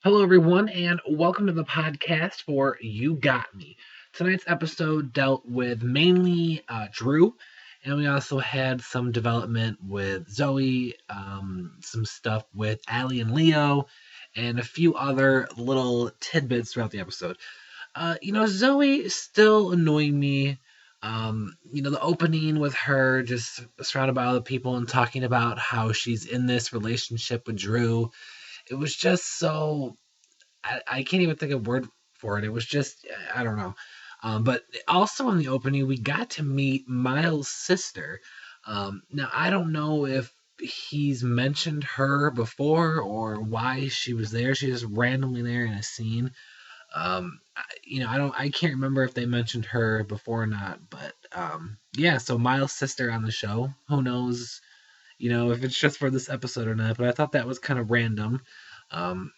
Hello, everyone, and welcome to the podcast for You Got Me. Tonight's episode dealt with mainly Drew, and we also had some development with Zoe, some stuff with Allie and Leo, and a few other little tidbits throughout the episode. Zoe is still annoying me. The opening with her just surrounded by other people and talking about how she's in this relationship with Drew. It was just so I can't even think of a word for it. It was just I don't know. But also in the opening, we got to meet Miles' sister. Now I don't know if he's mentioned her before or why she was there. She's just randomly there in a scene. I can't remember if they mentioned her before or not. But yeah. So Miles' sister on the show. Who knows? If it's just for this episode or not. But I thought that was kind of random. Um,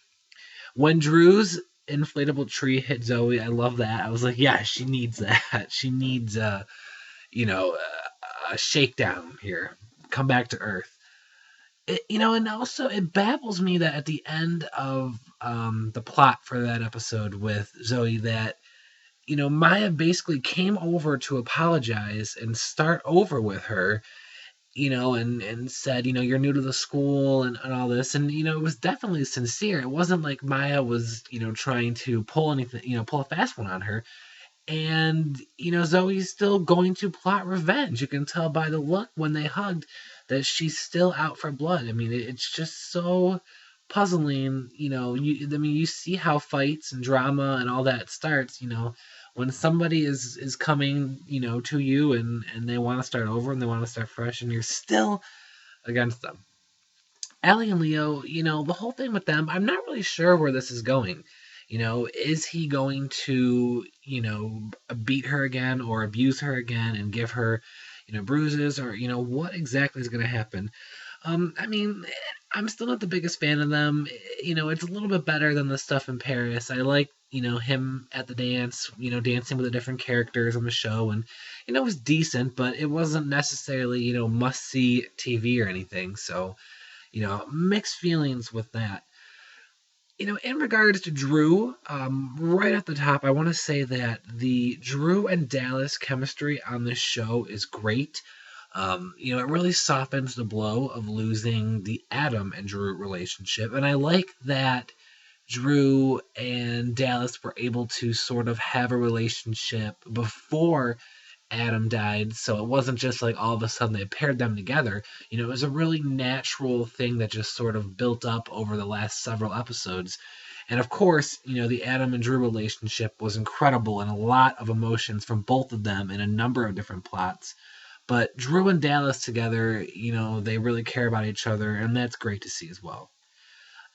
when Drew's inflatable tree hit Zoe, I love that. I was like, yeah, she needs that. She needs a shakedown here. Come back to earth. And also it baffles me that at the end of the plot for that episode with Zoe that Maya basically came over to apologize and start over with her, and said, you're new to the school and all this. And, it was definitely sincere. It wasn't like Maya was, trying to pull anything, pull a fast one on her. And, Zoe's still going to plot revenge. You can tell by the look when they hugged that she's still out for blood. I mean, it's just so puzzling. You see how fights and drama and all that starts, when somebody is coming, to you and they want to start over and they want to start fresh and you're still against them. Allie and Leo, the whole thing with them, I'm not really sure where this is going. Is he going to, beat her again or abuse her again and give her, bruises or, what exactly is going to happen? I mean, I'm still not the biggest fan of them. It's a little bit better than the stuff in Paris. I like, him at the dance, dancing with the different characters on the show. And, it was decent, but it wasn't necessarily, must see TV or anything. So, mixed feelings with that. In regards to Drew, right at the top, I want to say that the Drew and Dallas chemistry on this show is great. It really softens the blow of losing the Adam and Drew relationship. And I like that Drew and Dallas were able to sort of have a relationship before Adam died. So it wasn't just like all of a sudden they paired them together. It was a really natural thing that just sort of built up over the last several episodes. And of course, the Adam and Drew relationship was incredible and a lot of emotions from both of them in a number of different plots. But Drew and Dallas together, they really care about each other, and that's great to see as well.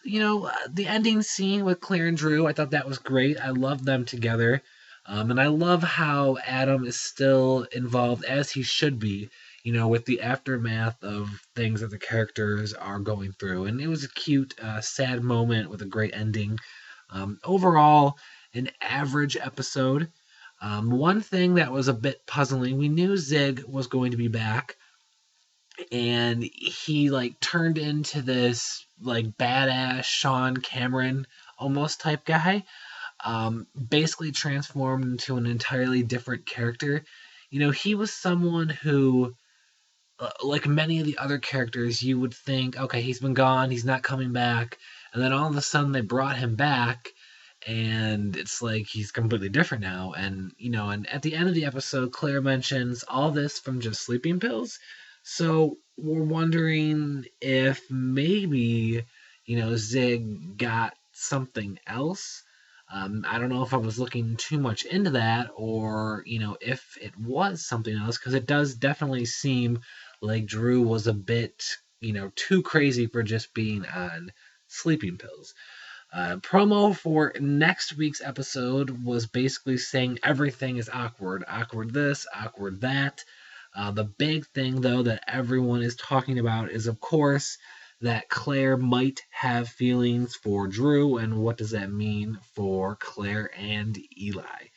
The ending scene with Claire and Drew, I thought that was great. I love them together. And I love how Adam is still involved, as he should be, with the aftermath of things that the characters are going through. And it was a cute, sad moment with a great ending. Overall, an average episode. One thing that was a bit puzzling, we knew Zig was going to be back, and he like turned into this like badass Sean Cameron almost type guy. Basically transformed into an entirely different character. He was someone who, like many of the other characters, you would think, okay, he's been gone, he's not coming back, and then all of a sudden they brought him back, and it's like he's completely different now. And at the end of the episode, Claire mentions all this from just sleeping pills. So we're wondering if maybe, Zig got something else. I don't know if I was looking too much into that or, if it was something else, because it does definitely seem like Drew was a bit, too crazy for just being on sleeping pills. Promo for next week's episode was basically saying everything is awkward. Awkward this, awkward that. The big thing, though, that everyone is talking about is, of course, that Claire might have feelings for Drew, and what does that mean for Claire and Eli?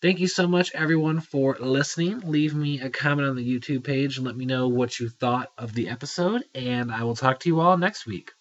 Thank you so much, everyone, for listening. Leave me a comment on the YouTube page and let me know what you thought of the episode, and I will talk to you all next week.